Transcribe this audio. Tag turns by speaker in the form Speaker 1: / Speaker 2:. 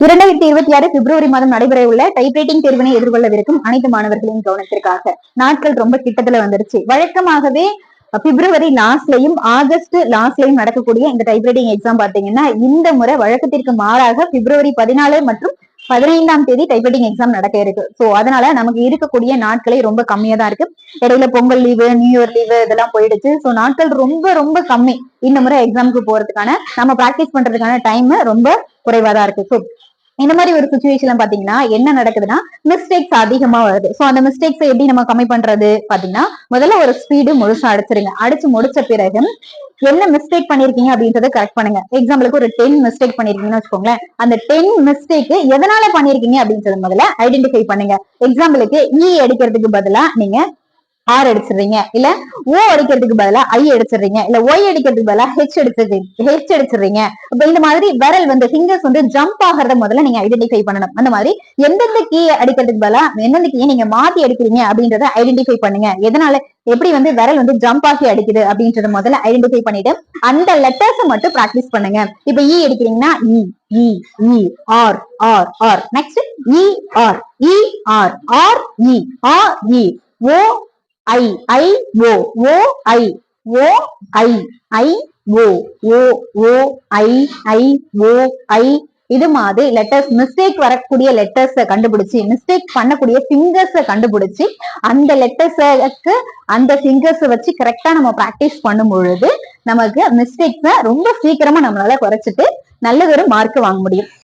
Speaker 1: 2026 பிப்ரவரி மாதம் நடைபெற உள்ள டைப்ரைட்டிங் தேர்வினை எதிர்கொள்ளவிருக்கும் அனைத்து மாணவர்களின் கவனத்திற்காக நாட்கள் ரொம்ப கிட்டத்துல வந்துருச்சு. வழக்கமாகவே பிப்ரவரி லாஸ்ட்லயும் ஆகஸ்ட் லாஸ்ட்லயும் நடக்கக்கூடிய இந்த டைப்ரைட்டிங் எக்ஸாம் பாத்தீங்கன்னா இந்த முறை வழக்கத்திற்கு மாறாக பிப்ரவரி 14 மற்றும் 15ஆம் தேதி டைப்ரைட்டிங் எக்ஸாம் நடக்க இருக்கு. சோ அதனால நமக்கு இருக்கக்கூடிய நாட்களே ரொம்ப கம்மியா தான் இருக்கு. இடையில Pongal leave, new year leave இதெல்லாம் போயிடுச்சு. சோ நாட்கள் ரொம்ப ரொம்ப கம்மி. இந்த முறை எக்ஸாமுக்கு போறதுக்கான நம்ம பிராக்டிஸ் பண்றதுக்கான டைம் ரொம்ப குறைவா தான் இருக்கு. சோ இந்த மாதிரி ஒரு சுச்சுவேஷன்ல பாத்தீங்கன்னா என்ன நடக்குதுன்னா மிஸ்டேக்ஸ் அதிகமா வருது. சோ அந்த மிஸ்டேக்ஸ் எப்படி நம்ம கம்மி பண்றது பாத்தீங்கன்னா முதல்ல ஒரு ஸ்பீடு முழுசா அடிச்சிருங்க. அடிச்சு முடிச்ச பிறகு என்ன மிஸ்டேக் பண்ணிருக்கீங்க அப்படின்றத கரெக்ட் பண்ணுங்க. எக்ஸாம்பிளுக்கு ஒரு 10 மிஸ்டேக் பண்ணிருக்கீங்கன்னு வச்சுக்கோங்களேன். அந்த 10 மிஸ்டேக் எதனால பண்ணிருக்கீங்க அப்படின்றத முதல்ல ஐடென்டிஃபை பண்ணுங்க. எக்ஸாம்பிளுக்கு அடிக்கிறதுக்கு பதிலா நீங்க ஆர் அடிச்சிடுறீங்க, இல்ல ஓ அடிக்கிறதுக்கு பதிலா ஐ அடிச்சிடுறீங்க, இல்ல ஒய் அடிக்கிறதுக்கு பதிலா ஹெச் அடிச்சிடுறீங்க. அப்ப இந்த மாதிரி விரல் ஃபிங்கர்ஸ் ஜம்ப் ஆகிறத முதல்ல நீங்க ஐடென்டிஃபை பண்ணணும். அந்த மாதிரி எந்தெந்த கீ அடிக்கிறதுக்கு பதிலா எந்தெந்த கீயை நீங்க மாத்தி அடிக்கிறீங்க அப்படின்றத ஐடென்டிஃபை பண்ணுங்க. எதனால எப்படி விரல் ஜம்ப் ஆகி அடிக்குது அப்படின்றத முதல்ல ஐடென்டிஃபை பண்ணிட்டு அந்த லெட்டர்ஸ் மட்டும் பிராக்டிஸ் பண்ணுங்க. இப்ப இ அடிக்கிறீங்கன்னா E E E R R R. Next E R R E R E O I I O O I O I I O O O I I O I. இது மாதிரி letters mistake வரக்கூடிய letters கண்டுபிடிச்சு mistake பண்ணக்கூடிய fingers கண்டுபிடிச்சு அந்த லெட்டர்ஸுக்கு அந்த fingers வச்சு கரெக்டா நம்ம பிராக்டிஸ் பண்ணும் பொழுது நமக்கு மிஸ்டேக்ஸ ரொம்ப சீக்கிரமா நம்மளால குறைச்சிட்டு நல்ல ஒரு மார்க் வாங்க முடியும்.